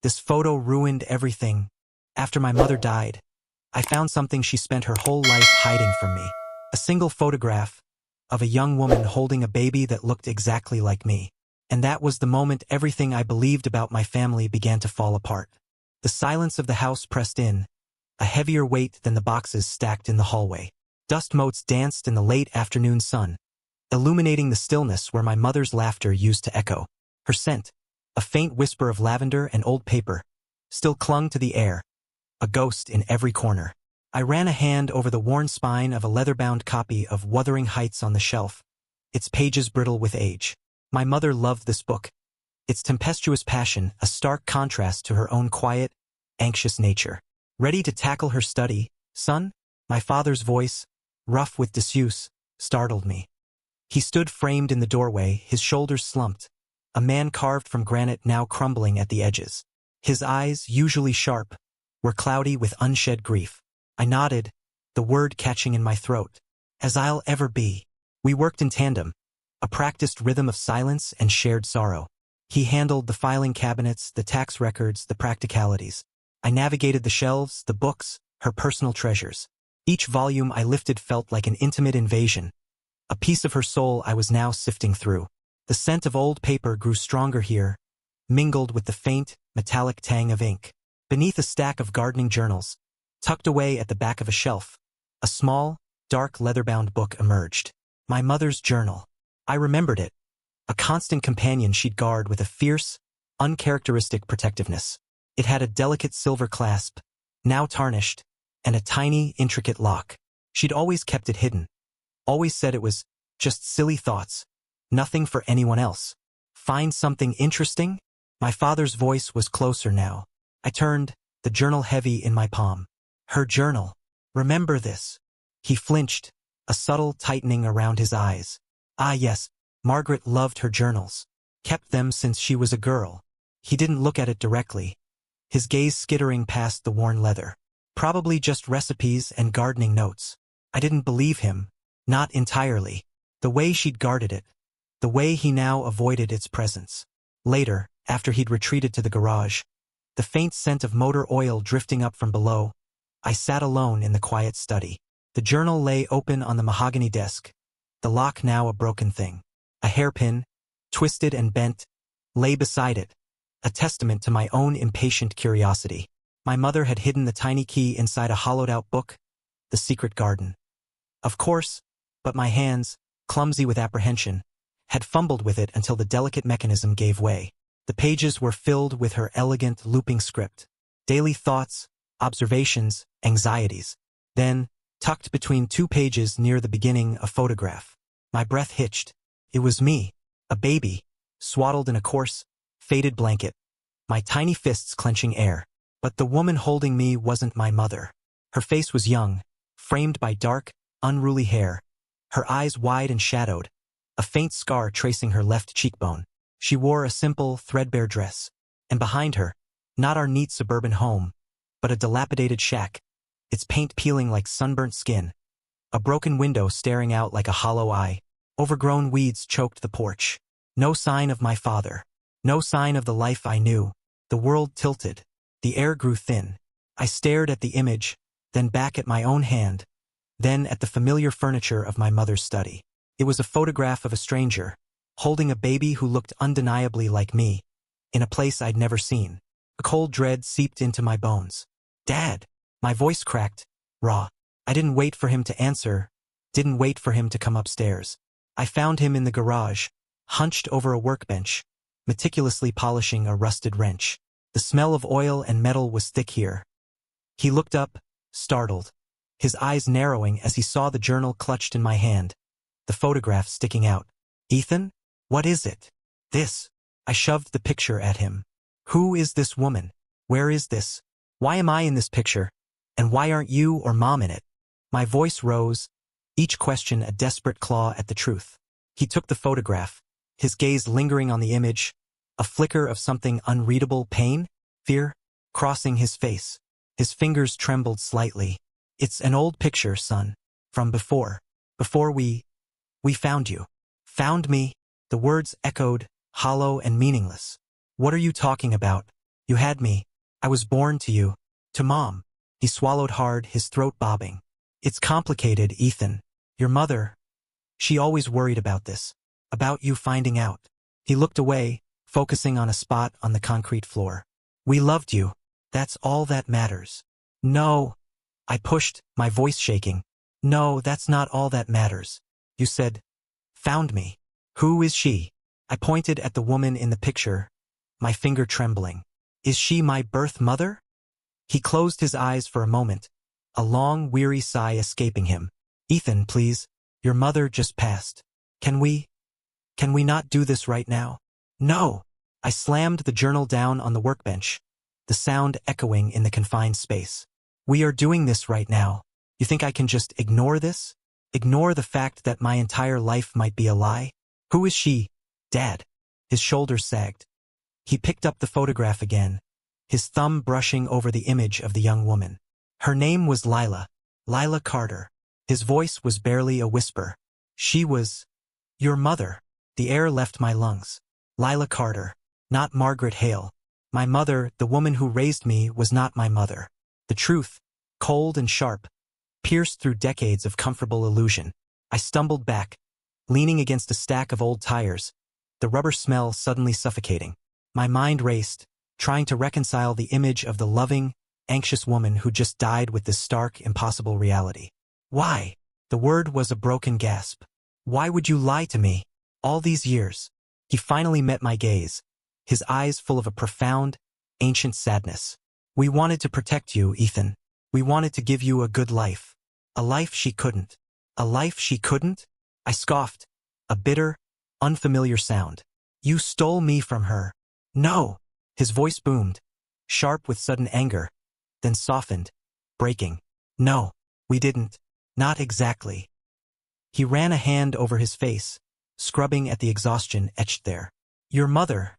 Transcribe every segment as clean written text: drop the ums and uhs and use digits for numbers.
This photo ruined everything. After my mother died, I found something she spent her whole life hiding from me. A single photograph of a young woman holding a baby that looked exactly like me. And that was the moment everything I believed about my family began to fall apart. The silence of the house pressed in, a heavier weight than the boxes stacked in the hallway. Dust motes danced in the late afternoon sun, illuminating the stillness where my mother's laughter used to echo. Her scent, a faint whisper of lavender and old paper, still clung to the air, a ghost in every corner. I ran a hand over the worn spine of a leather-bound copy of Wuthering Heights on the shelf, its pages brittle with age. My mother loved this book, its tempestuous passion a stark contrast to her own quiet, anxious nature. Ready to tackle her study, son? My father's voice, rough with disuse, startled me. He stood framed in the doorway, his shoulders slumped, a man carved from granite now crumbling at the edges. His eyes, usually sharp, were cloudy with unshed grief. I nodded, the word catching in my throat. As I'll ever be. We worked in tandem, a practiced rhythm of silence and shared sorrow. He handled the filing cabinets, the tax records, the practicalities. I navigated the shelves, the books, her personal treasures. Each volume I lifted felt like an intimate invasion, a piece of her soul I was now sifting through. The scent of old paper grew stronger here, mingled with the faint, metallic tang of ink. Beneath a stack of gardening journals, tucked away at the back of a shelf, a small, dark leather-bound book emerged. My mother's journal. I remembered it, a constant companion she'd guard with a fierce, uncharacteristic protectiveness. It had a delicate silver clasp, now tarnished, and a tiny, intricate lock. She'd always kept it hidden, always said it was just silly thoughts, nothing for anyone else. Find something interesting? My father's voice was closer now. I turned, the journal heavy in my palm. Her journal. Remember this. He flinched, a subtle tightening around his eyes. Ah yes, Margaret loved her journals. Kept them since she was a girl. He didn't look at it directly, his gaze skittering past the worn leather. Probably just recipes and gardening notes. I didn't believe him, not entirely. The way she'd guarded it, the way he now avoided its presence. Later, after he'd retreated to the garage, the faint scent of motor oil drifting up from below, I sat alone in the quiet study. The journal lay open on the mahogany desk, the lock now a broken thing. A hairpin, twisted and bent, lay beside it, a testament to my own impatient curiosity. My mother had hidden the tiny key inside a hollowed-out book, The Secret Garden. Of course, but my hands, clumsy with apprehension, had fumbled with it until the delicate mechanism gave way. The pages were filled with her elegant, looping script. Daily thoughts, observations, anxieties. Then, tucked between two pages near the beginning, a photograph. My breath hitched. It was me, a baby, swaddled in a coarse, faded blanket, my tiny fists clenching air. But the woman holding me wasn't my mother. Her face was young, framed by dark, unruly hair, her eyes wide and shadowed, a faint scar tracing her left cheekbone. She wore a simple, threadbare dress, and behind her, not our neat suburban home, but a dilapidated shack, its paint peeling like sunburnt skin, a broken window staring out like a hollow eye. Overgrown weeds choked the porch. No sign of my father. No sign of the life I knew. The world tilted. The air grew thin. I stared at the image, then back at my own hand, then at the familiar furniture of my mother's study. It was a photograph of a stranger, holding a baby who looked undeniably like me, in a place I'd never seen. A cold dread seeped into my bones. Dad! My voice cracked, raw. I didn't wait for him to answer, didn't wait for him to come upstairs. I found him in the garage, hunched over a workbench, meticulously polishing a rusted wrench. The smell of oil and metal was thick here. He looked up, startled, his eyes narrowing as he saw the journal clutched in my hand, the photograph sticking out. Ethan? What is it? This. I shoved the picture at him. Who is this woman? Where is this? Why am I in this picture? And why aren't you or Mom in it? My voice rose, each question a desperate claw at the truth. He took the photograph, his gaze lingering on the image, a flicker of something unreadable, pain, fear, crossing his face. His fingers trembled slightly. It's an old picture, son. From before. Before we found you. Found me? The words echoed, hollow and meaningless. What are you talking about? You had me. I was born to you. To Mom. He swallowed hard, his throat bobbing. It's complicated, Ethan. Your mother. She always worried about this. About you finding out. He looked away, focusing on a spot on the concrete floor. We loved you. That's all that matters. No. I pushed, my voice shaking. No, that's not all that matters. You said, found me. Who is she? I pointed at the woman in the picture, my finger trembling. Is she my birth mother? He closed his eyes for a moment, a long, weary sigh escaping him. Ethan, please. Your mother just passed. Can we not do this right now? No. I slammed the journal down on the workbench, the sound echoing in the confined space. We are doing this right now. You think I can just ignore this? Ignore the fact that my entire life might be a lie? Who is she? Dad. His shoulders sagged. He picked up the photograph again, his thumb brushing over the image of the young woman. Her name was Lila. Lila Carter. His voice was barely a whisper. She was your mother. The air left my lungs. Lila Carter. Not Margaret Hale. My mother, the woman who raised me, was not my mother. The truth, cold and sharp, pierced through decades of comfortable illusion. I stumbled back, leaning against a stack of old tires, the rubber smell suddenly suffocating. My mind raced, trying to reconcile the image of the loving, anxious woman who just died with this stark, impossible reality. Why? The word was a broken gasp. Why would you lie to me? All these years. He finally met my gaze, his eyes full of a profound, ancient sadness. We wanted to protect you, Ethan. We wanted to give you a good life. A life she couldn't. A life she couldn't? I scoffed, a bitter, unfamiliar sound. You stole me from her. No. His voice boomed, sharp with sudden anger, then softened, breaking. No, we didn't. Not exactly. He ran a hand over his face, scrubbing at the exhaustion etched there. Your mother.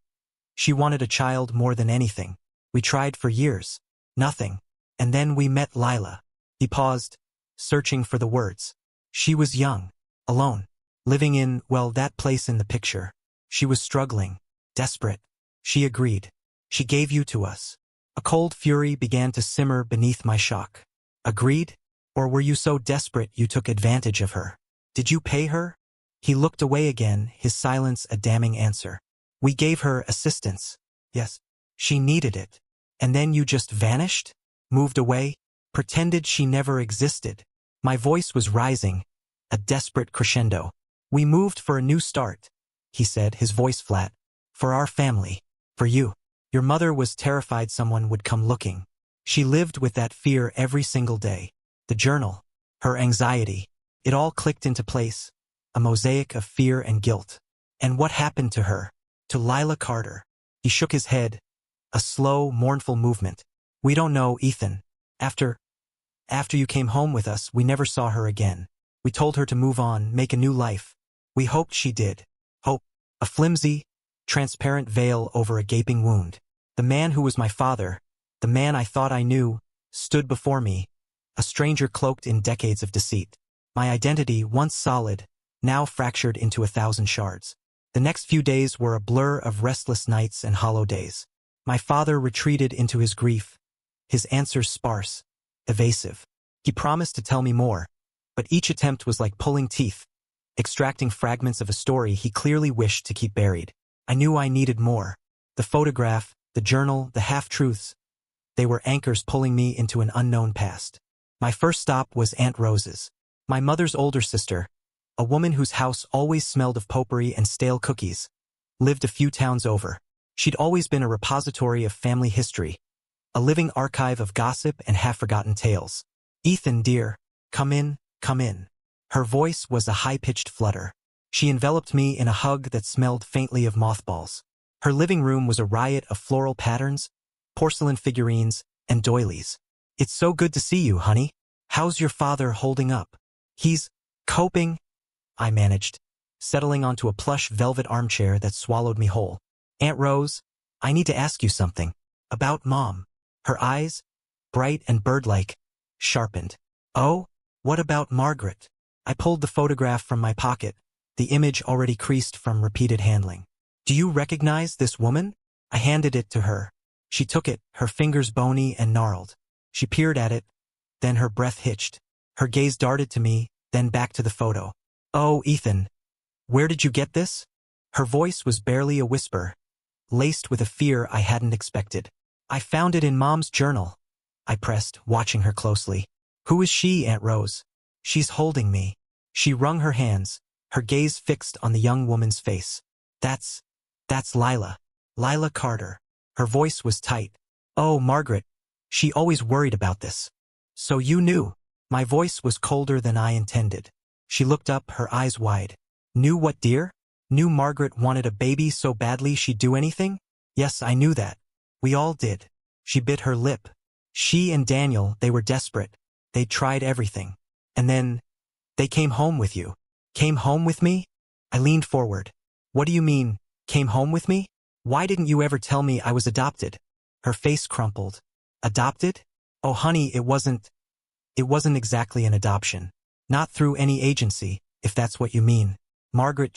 She wanted a child more than anything. We tried for years. Nothing. And then we met Lila. He paused, searching for the words. She was young, alone, living in, well, that place in the picture. She was struggling, desperate. She agreed. She gave you to us. A cold fury began to simmer beneath my shock. Agreed? Or were you so desperate you took advantage of her? Did you pay her? He looked away again, his silence a damning answer. We gave her assistance. Yes. She needed it. And then you just vanished? Moved away? Pretended she never existed? My voice was rising, a desperate crescendo. We moved for a new start, he said, his voice flat. For our family. For you. Your mother was terrified someone would come looking. She lived with that fear every single day. The journal, her anxiety, it all clicked into place, a mosaic of fear and guilt. And what happened to her? To Lila Carter? He shook his head, a slow, mournful movement. We don't know, Ethan. After you came home with us, we never saw her again. We told her to move on, make a new life. We hoped she did. Hope. A flimsy, transparent veil over a gaping wound. The man who was my father, the man I thought I knew, stood before me, a stranger cloaked in decades of deceit. My identity, once solid, now fractured into 1,000 shards. The next few days were a blur of restless nights and hollow days. My father retreated into his grief, his answers sparse, evasive. He promised to tell me more, but each attempt was like pulling teeth, extracting fragments of a story he clearly wished to keep buried. I knew I needed more. The photograph, the journal, the half-truths, they were anchors pulling me into an unknown past. My first stop was Aunt Rose's, my mother's older sister, a woman whose house always smelled of potpourri and stale cookies, lived a few towns over. She'd always been a repository of family history, a living archive of gossip and half-forgotten tales. Ethan, dear, come in, come in. Her voice was a high-pitched flutter. She enveloped me in a hug that smelled faintly of mothballs. Her living room was a riot of floral patterns, porcelain figurines, and doilies. It's so good to see you, honey. How's your father holding up? He's coping, I managed, settling onto a plush velvet armchair that swallowed me whole. Aunt Rose, I need to ask you something. About Mom. Her eyes, bright and bird-like, sharpened. Oh, what about Margaret? I pulled the photograph from my pocket, the image already creased from repeated handling. Do you recognize this woman? I handed it to her. She took it, her fingers bony and gnarled. She peered at it, then her breath hitched. Her gaze darted to me, then back to the photo. "Oh, Ethan, where did you get this?" Her voice was barely a whisper, laced with a fear I hadn't expected. "I found it in Mom's journal," I pressed, watching her closely. "Who is she, Aunt Rose?" "She's holding me." She wrung her hands, her gaze fixed on the young woman's face. That's Lila. Lila Carter." Her voice was tight. "Oh, Margaret, she always worried about this." "So you knew?" My voice was colder than I intended. She looked up, her eyes wide. "Knew what, dear? Knew Margaret wanted a baby so badly she'd do anything?" "Yes, I knew that. We all did." She bit her lip. "She and Daniel, they were desperate. They tried everything. And then, they came home with you." "Came home with me?" I leaned forward. "What do you mean, came home with me? Why didn't you ever tell me I was adopted?" Her face crumpled. "Adopted? Oh, honey, it wasn't exactly an adoption. Not through any agency, if that's what you mean. Margaret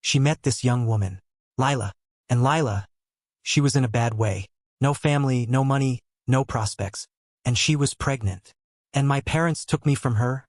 she met this young woman, Lila. And Lila, she was in a bad way. No family, no money, no prospects. And she was pregnant. And my parents took me from her."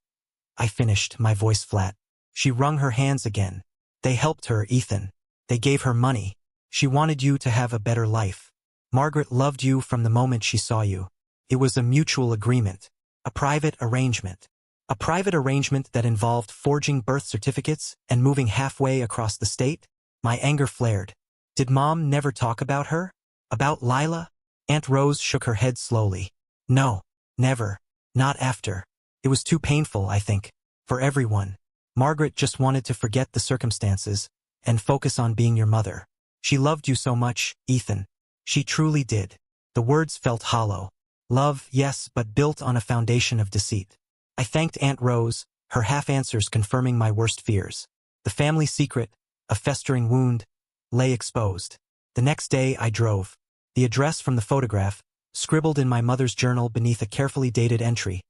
I finished, my voice flat. She wrung her hands again. "They helped her, Ethan. They gave her money. She wanted you to have a better life. Margaret loved you from the moment she saw you. It was a mutual agreement. A private arrangement. A private arrangement that involved forging birth certificates and moving halfway across the state." My anger flared. "Did Mom never talk about her? About Lila?" Aunt Rose shook her head slowly. "No, never. Not after. It was too painful, I think. For everyone. Margaret just wanted to forget the circumstances and focus on being your mother. She loved you so much, Ethan. She truly did." The words felt hollow. Love, yes, but built on a foundation of deceit. I thanked Aunt Rose, her half-answers confirming my worst fears. The family secret, a festering wound, lay exposed. The next day I drove. The address from the photograph, scribbled in my mother's journal beneath a carefully dated entry,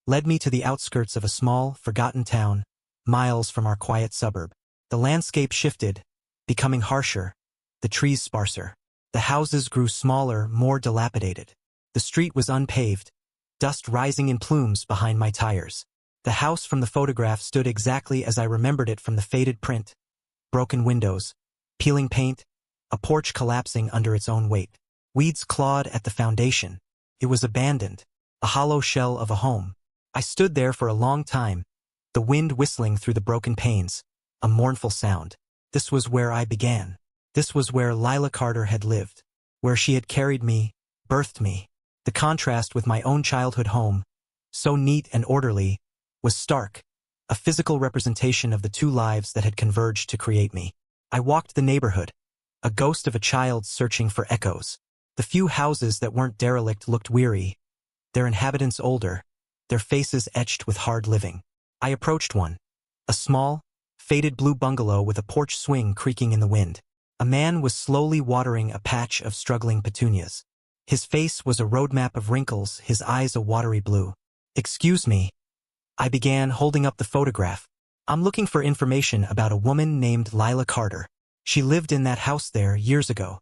led me to the outskirts of a small, forgotten town, miles from our quiet suburb. The landscape shifted, becoming harsher, the trees sparser. The houses grew smaller, more dilapidated. The street was unpaved, dust rising in plumes behind my tires. The house from the photograph stood exactly as I remembered it from the faded print. Broken windows, peeling paint, a porch collapsing under its own weight. Weeds clawed at the foundation. It was abandoned, a hollow shell of a home. I stood there for a long time, the wind whistling through the broken panes, a mournful sound. This was where I began. This was where Lila Carter had lived, where she had carried me, birthed me. The contrast with my own childhood home, so neat and orderly, was stark, a physical representation of the two lives that had converged to create me. I walked the neighborhood, a ghost of a child searching for echoes. The few houses that weren't derelict looked weary, their inhabitants older, their faces etched with hard living. I approached one, a small, faded blue bungalow with a porch swing creaking in the wind. A man was slowly watering a patch of struggling petunias. His face was a roadmap of wrinkles, his eyes a watery blue. "Excuse me," I began, holding up the photograph. "I'm looking for information about a woman named Lila Carter. She lived in that house there years ago."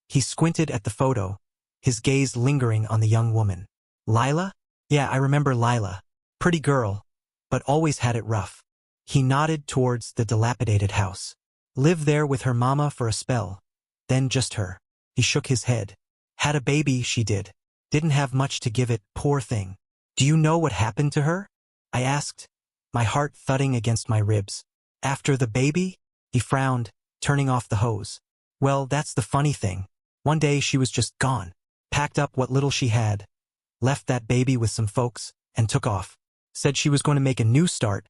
He squinted at the photo, his gaze lingering on the young woman. "Lila? Yeah, I remember Lila. Pretty girl, but always had it rough." He nodded towards the dilapidated house. "Lived there with her mama for a spell. Then just her." He shook his head. "Had a baby, she did. Didn't have much to give it, poor thing." "Do you know what happened to her?" I asked, my heart thudding against my ribs. "After the baby?" He frowned, turning off the hose. "Well, that's the funny thing. One day she was just gone. Packed up what little she had, left that baby with some folks, and took off. Said she was going to make a new start,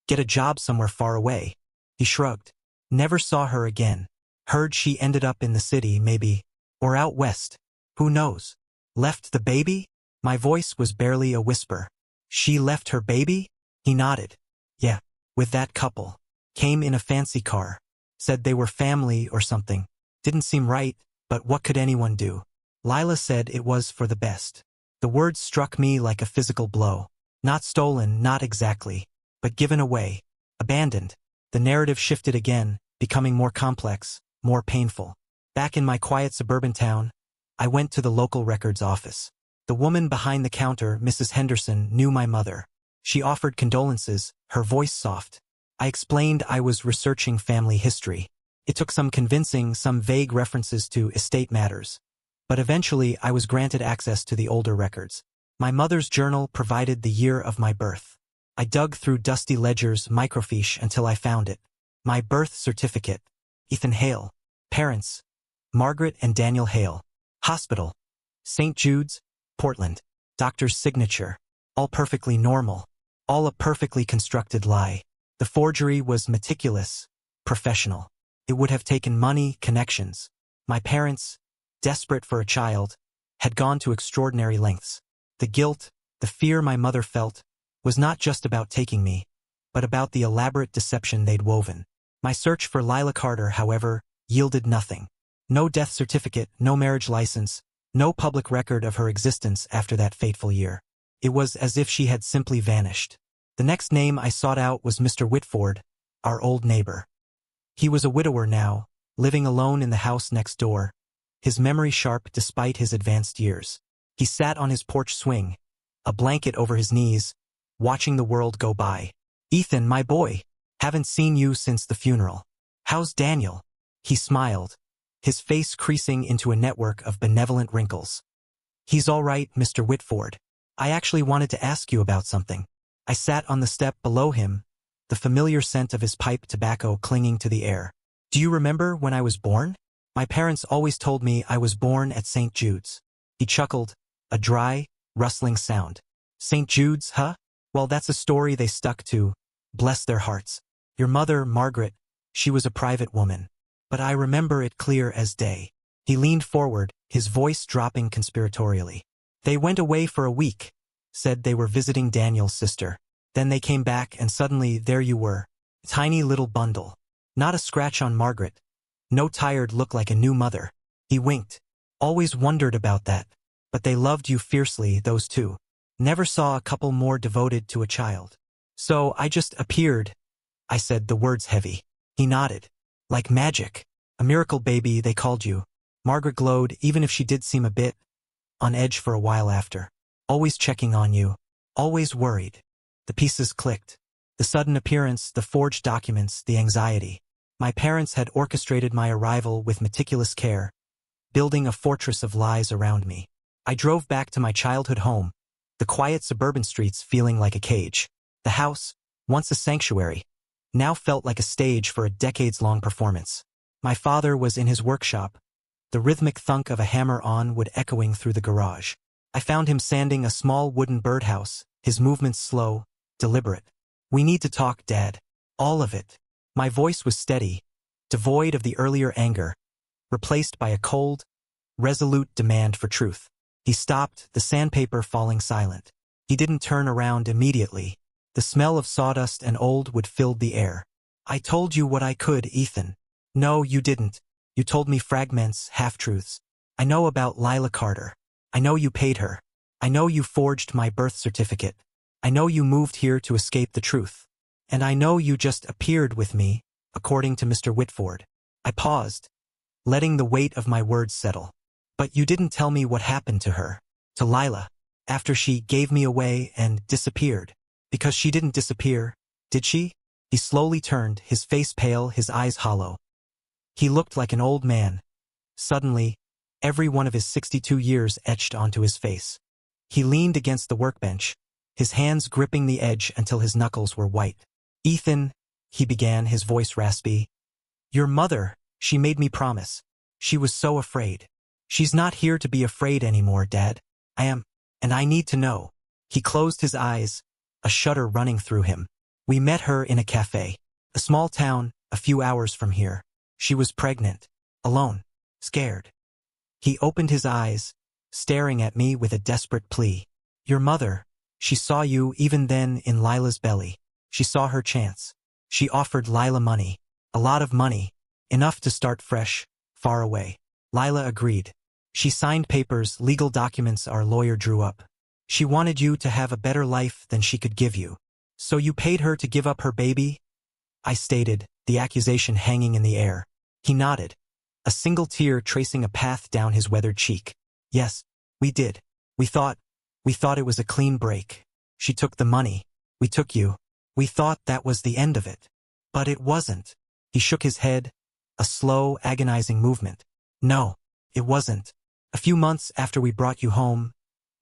get a job somewhere far away." He shrugged. "Never saw her again. Heard she ended up in the city, maybe. Or out west. Who knows? Left the baby?" My voice was barely a whisper. "She left her baby?" He nodded. "Yeah, with that couple. Came in a fancy car. Said they were family or something. Didn't seem right, but what could anyone do? Lila said it was for the best." The words struck me like a physical blow. Not stolen, not exactly, but given away, abandoned. The narrative shifted again, becoming more complex, more painful. Back in my quiet suburban town, I went to the local records office. The woman behind the counter, Mrs. Henderson, knew my mother. She offered condolences, her voice soft. I explained I was researching family history. It took some convincing, some vague references to estate matters. But eventually I was granted access to the older records. My mother's journal provided the year of my birth. I dug through dusty ledgers, microfiche, until I found it. My birth certificate. Ethan Hale. Parents. Margaret and Daniel Hale. Hospital. St. Jude's, Portland. Doctor's signature. All perfectly normal. All a perfectly constructed lie. The forgery was meticulous, professional. It would have taken money, connections. My parents, desperate for a child, had gone to extraordinary lengths. The guilt, the fear my mother felt, was not just about taking me, but about the elaborate deception they'd woven. My search for Lila Carter, however, yielded nothing. No death certificate, no marriage license, no public record of her existence after that fateful year. It was as if she had simply vanished. The next name I sought out was Mr. Whitford, our old neighbor. He was a widower now, living alone in the house next door, his memory sharp despite his advanced years. He sat on his porch swing, a blanket over his knees, watching the world go by. "Ethan, my boy, haven't seen you since the funeral. How's Daniel?" He smiled, his face creasing into a network of benevolent wrinkles. "He's all right, Mr. Whitford. I actually wanted to ask you about something." I sat on the step below him, the familiar scent of his pipe tobacco clinging to the air. "Do you remember when I was born? My parents always told me I was born at St. Jude's." He chuckled, a dry, rustling sound. "St. Jude's, huh? Well, that's a story they stuck to, bless their hearts. Your mother, Margaret, she was a private woman. But I remember it clear as day." He leaned forward, his voice dropping conspiratorially. "They went away for a week, said they were visiting Daniel's sister. Then they came back and suddenly there you were, a tiny little bundle. Not a scratch on Margaret. No tired look like a new mother." He winked. "Always wondered about that. But they loved you fiercely, those two. Never saw a couple more devoted to a child. So I just appeared." I said, the words heavy. He nodded. "Like magic. A miracle baby, they called you." Margaret glowed, even if she did seem a bit on edge for a while after. "Always checking on you. Always worried." The pieces clicked. The sudden appearance, the forged documents, the anxiety. My parents had orchestrated my arrival with meticulous care, building a fortress of lies around me. I drove back to my childhood home, the quiet suburban streets feeling like a cage. The house, once a sanctuary, now felt like a stage for a decades-long performance. My father was in his workshop, the rhythmic thunk of a hammer-on wood echoing through the garage. I found him sanding a small wooden birdhouse, his movements slow, deliberate. "We need to talk, Dad. All of it." My voice was steady, devoid of the earlier anger, replaced by a cold, resolute demand for truth. He stopped, the sandpaper falling silent. He didn't turn around immediately. The smell of sawdust and old wood filled the air. "I told you what I could, Ethan." "No, you didn't. You told me fragments, half-truths. I know about Lila Carter. I know you paid her. I know you forged my birth certificate. I know you moved here to escape the truth. And I know you just appeared with me, according to Mr. Whitford." I paused, letting the weight of my words settle. "But you didn't tell me what happened to her, to Lila, after she gave me away and disappeared. Because she didn't disappear, did she?" He slowly turned, his face pale, his eyes hollow. He looked like an old man. Suddenly, every one of his 62 years etched onto his face. He leaned against the workbench, his hands gripping the edge until his knuckles were white. "Ethan," he began, his voice raspy. "Your mother, she made me promise. She was so afraid. She's not here to be afraid anymore, Dad. I am, and I need to know." He closed his eyes, a shudder running through him. "We met her in a cafe. A small town, a few hours from here. She was pregnant, alone, scared." He opened his eyes, staring at me with a desperate plea. "Your mother, she saw you even then in Lila's belly. She saw her chance. She offered Lila money. A lot of money. Enough to start fresh, far away. Lila agreed. She signed papers, legal documents our lawyer drew up. She wanted you to have a better life than she could give you. So you paid her to give up her baby?" I stated, the accusation hanging in the air. He nodded, a single tear tracing a path down his weathered cheek. Yes, we did. We thought it was a clean break. She took the money. We took you. We thought that was the end of it. But it wasn't. He shook his head, a slow, agonizing movement. No, it wasn't. A few months after we brought you home,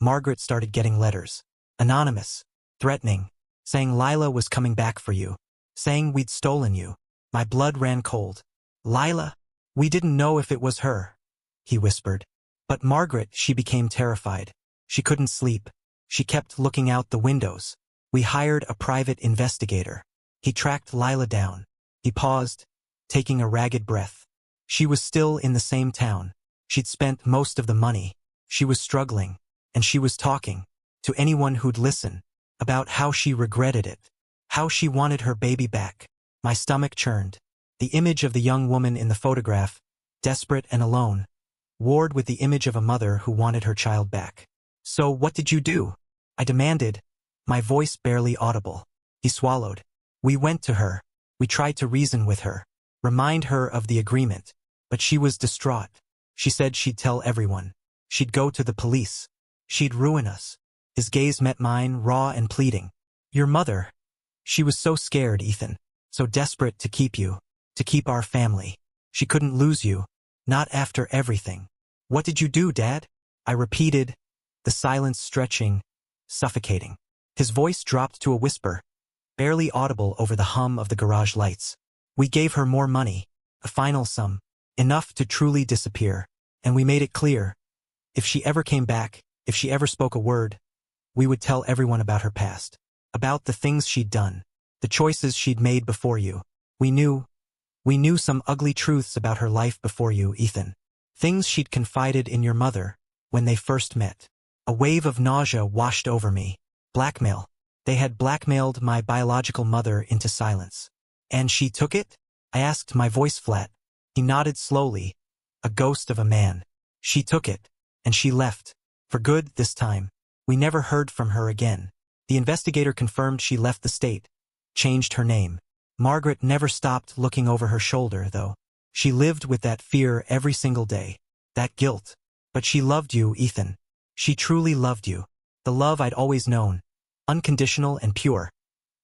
Margaret started getting letters. Anonymous, threatening, saying Lila was coming back for you, saying we'd stolen you. My blood ran cold. Lila? We didn't know if it was her, he whispered. But Margaret, she became terrified. She couldn't sleep. She kept looking out the windows. We hired a private investigator. He tracked Lila down. He paused, taking a ragged breath. She was still in the same town. She'd spent most of the money. She was struggling, and she was talking, to anyone who'd listen, about how she regretted it, how she wanted her baby back. My stomach churned. The image of the young woman in the photograph, desperate and alone, warred with the image of a mother who wanted her child back. So what did you do? I demanded, my voice barely audible. He swallowed. We went to her. We tried to reason with her, remind her of the agreement, but she was distraught. She said she'd tell everyone. She'd go to the police. She'd ruin us. His gaze met mine, raw and pleading. Your mother. She was so scared, Ethan, so desperate to keep you, to keep our family. She couldn't lose you, not after everything. What did you do, Dad? I repeated, the silence stretching, suffocating. His voice dropped to a whisper, barely audible over the hum of the garage lights. We gave her more money, a final sum, enough to truly disappear, and we made it clear, if she ever came back, if she ever spoke a word, we would tell everyone about her past, about the things she'd done, the choices she'd made before you. We knew some ugly truths about her life before you, Ethan. Things she'd confided in your mother when they first met. A wave of nausea washed over me. Blackmail. They had blackmailed my biological mother into silence. And she took it? I asked, my voice flat. He nodded slowly, a ghost of a man. She took it, and she left. For good this time. We never heard from her again. The investigator confirmed she left the state, changed her name. Margaret never stopped looking over her shoulder, though. She lived with that fear every single day, that guilt. But she loved you, Ethan. She truly loved you. The love I'd always known, unconditional and pure,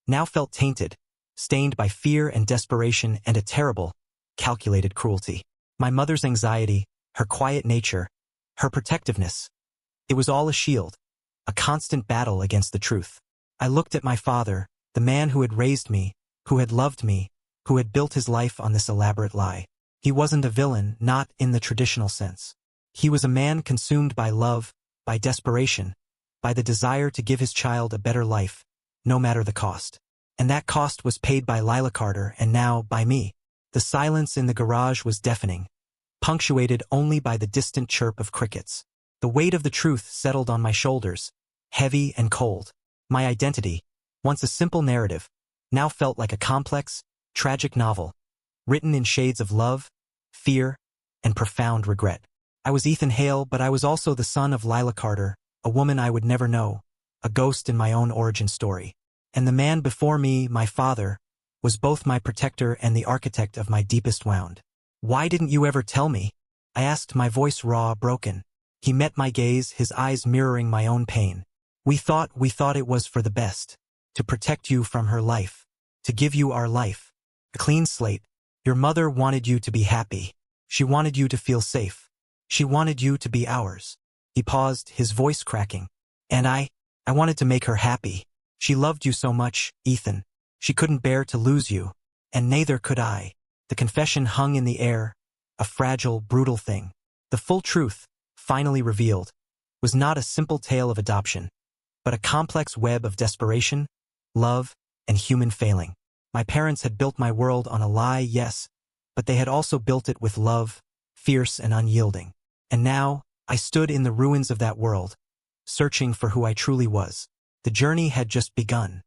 now felt tainted, stained by fear and desperation and a terrible, calculated cruelty. My mother's anxiety, her quiet nature, her protectiveness. It was all a shield, a constant battle against the truth. I looked at my father, the man who had raised me, who had loved me, who had built his life on this elaborate lie. He wasn't a villain, not in the traditional sense. He was a man consumed by love, by desperation, by the desire to give his child a better life, no matter the cost. And that cost was paid by Lila Carter and now by me. The silence in the garage was deafening, punctuated only by the distant chirp of crickets. The weight of the truth settled on my shoulders, heavy and cold. My identity, once a simple narrative, now felt like a complex, tragic novel, written in shades of love, fear, and profound regret. I was Ethan Hale, but I was also the son of Lila Carter, a woman I would never know, a ghost in my own origin story. And the man before me, my father, was both my protector and the architect of my deepest wound. Why didn't you ever tell me? I asked, my voice raw, broken. He met my gaze, his eyes mirroring my own pain. We thought it was for the best, to protect you from her life, to give you our life, a clean slate. Your mother wanted you to be happy. She wanted you to feel safe. She wanted you to be ours. He paused, his voice cracking. And I wanted to make her happy. She loved you so much, Ethan. She couldn't bear to lose you. And neither could I. The confession hung in the air, a fragile, brutal thing. The full truth, finally revealed, was not a simple tale of adoption, but a complex web of desperation, love, and human failing. My parents had built my world on a lie, yes, but they had also built it with love, fierce and unyielding. And now, I stood in the ruins of that world, searching for who I truly was. The journey had just begun.